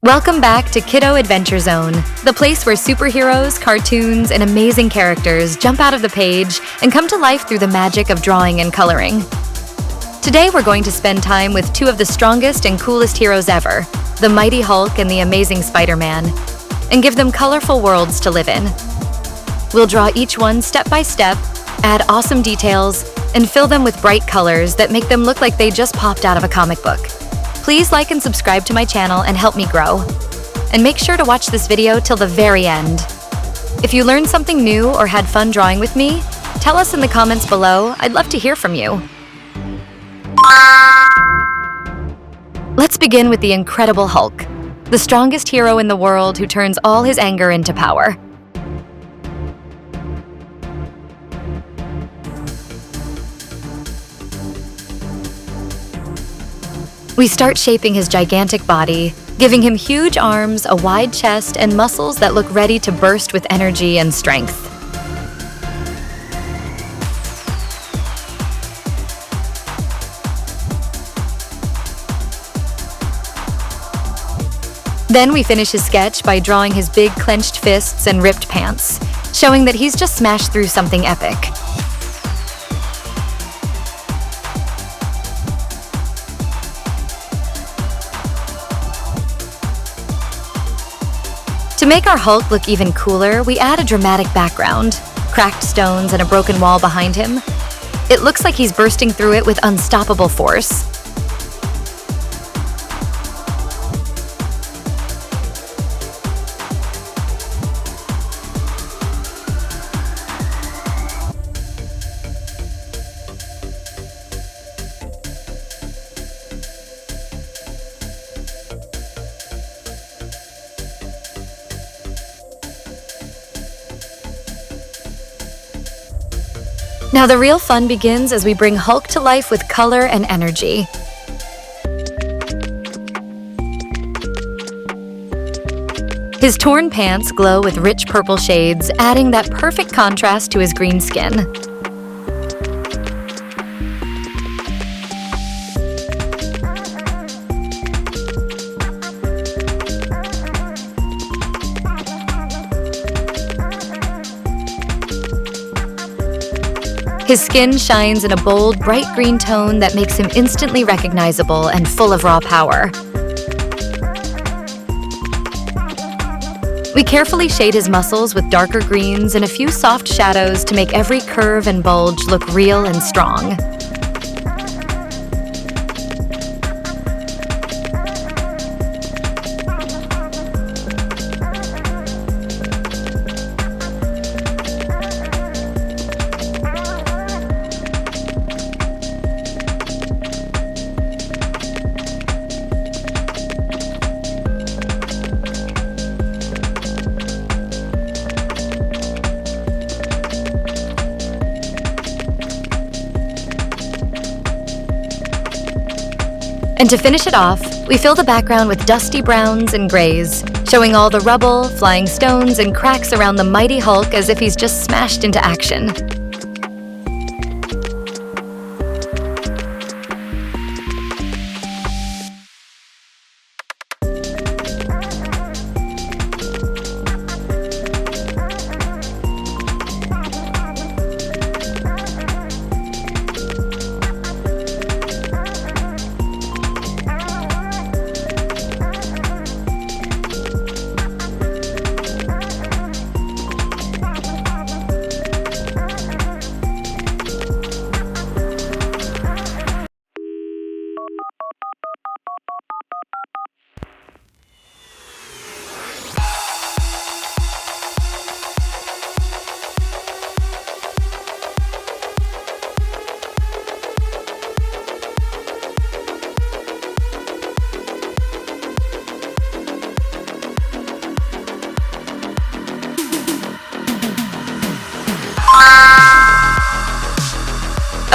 Welcome back to Kiddo Adventure Zone, the place where superheroes, cartoons, and amazing characters jump out of the page and come to life through the magic of drawing and coloring. Today we're going to spend time with two of the strongest and coolest heroes ever, the Mighty Hulk and the Amazing Spider-Man, and give them colorful worlds to live in. We'll draw each one step by step, add awesome details, and fill them with bright colors that make them look like they just popped out of a comic book. Please like and subscribe to my channel and help me grow. And make sure to watch this video till the very end. If you learned something new or had fun drawing with me, tell us in the comments below. I'd love to hear from you. Let's begin with the Incredible Hulk, the strongest hero in the world who turns all his anger into power. We start shaping his gigantic body, giving him huge arms, a wide chest, and muscles that look ready to burst with energy and strength. Then we finish his sketch by drawing his big clenched fists and ripped pants, showing that he's just smashed through something epic. To make our Hulk look even cooler, we add a dramatic background, cracked stones and a broken wall behind him. It looks like he's bursting through it with unstoppable force. Now the real fun begins as we bring Hulk to life with color and energy. His torn pants glow with rich purple shades, adding that perfect contrast to his green skin. His skin shines in a bold, bright green tone that makes him instantly recognizable and full of raw power. We carefully shade his muscles with darker greens and a few soft shadows to make every curve and bulge look real and strong. And to finish it off, we fill the background with dusty browns and grays, showing all the rubble, flying stones, and cracks around the mighty Hulk as if he's just smashed into action.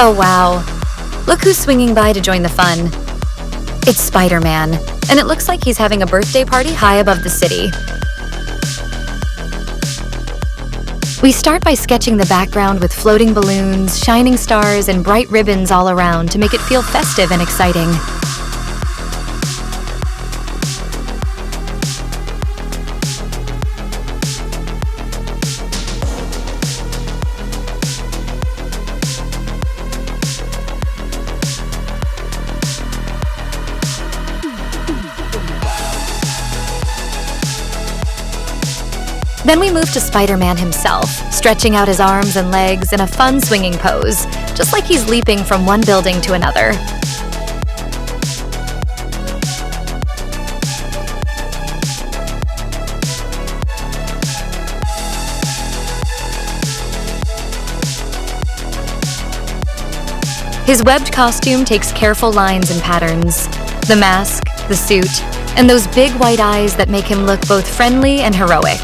Oh wow, look who's swinging by to join the fun. It's Spider-Man, and it looks like he's having a birthday party high above the city. We start by sketching the background with floating balloons, shining stars, and bright ribbons all around to make it feel festive and exciting. Then we move to Spider-Man himself, stretching out his arms and legs in a fun swinging pose, just like he's leaping from one building to another. His webbed costume takes careful lines and patterns. The mask, the suit, and those big white eyes that make him look both friendly and heroic.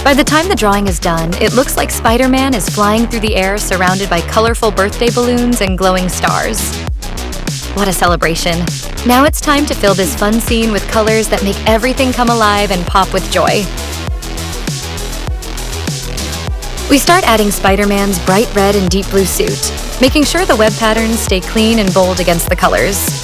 By the time the drawing is done, it looks like Spider-Man is flying through the air surrounded by colorful birthday balloons and glowing stars. What a celebration. Now it's time to fill this fun scene with colors that make everything come alive and pop with joy. We start adding Spider-Man's bright red and deep blue suit, making sure the web patterns stay clean and bold against the colors.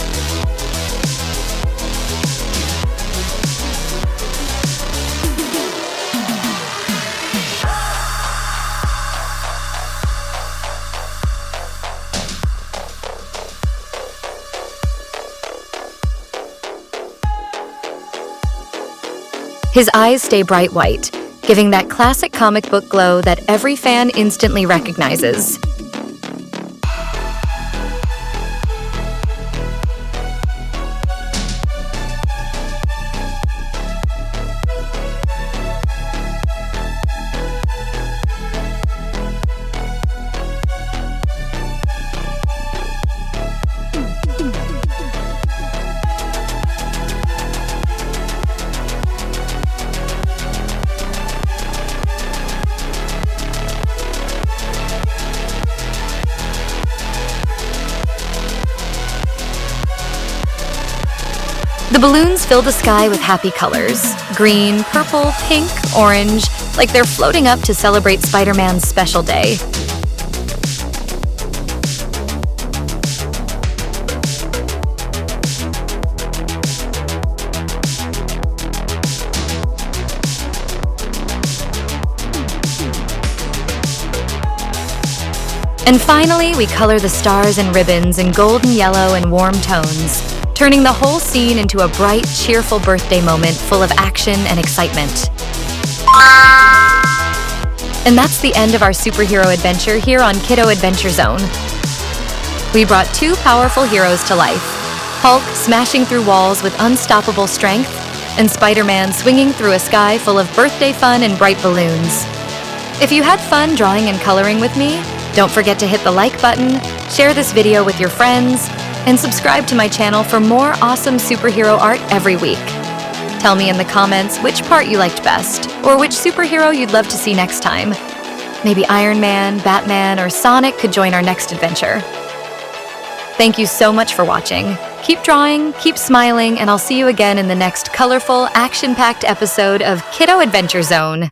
His eyes stay bright white, giving that classic comic book glow that every fan instantly recognizes. The balloons fill the sky with happy colors: green, purple, pink, orange, like they're floating up to celebrate Spider-Man's special day. And finally, we color the stars and ribbons in golden yellow and warm tones, turning the whole scene into a bright, cheerful birthday moment full of action and excitement. And that's the end of our superhero adventure here on Kiddo Adventure Zone. We brought two powerful heroes to life: Hulk smashing through walls with unstoppable strength, and Spider-Man swinging through a sky full of birthday fun and bright balloons. If you had fun drawing and coloring with me, don't forget to hit the like button, share this video with your friends, and subscribe to my channel for more awesome superhero art every week. Tell me in the comments which part you liked best, or which superhero you'd love to see next time. Maybe Iron Man, Batman, or Sonic could join our next adventure. Thank you so much for watching. Keep drawing, keep smiling, and I'll see you again in the next colorful, action-packed episode of Kiddo Adventure Zone.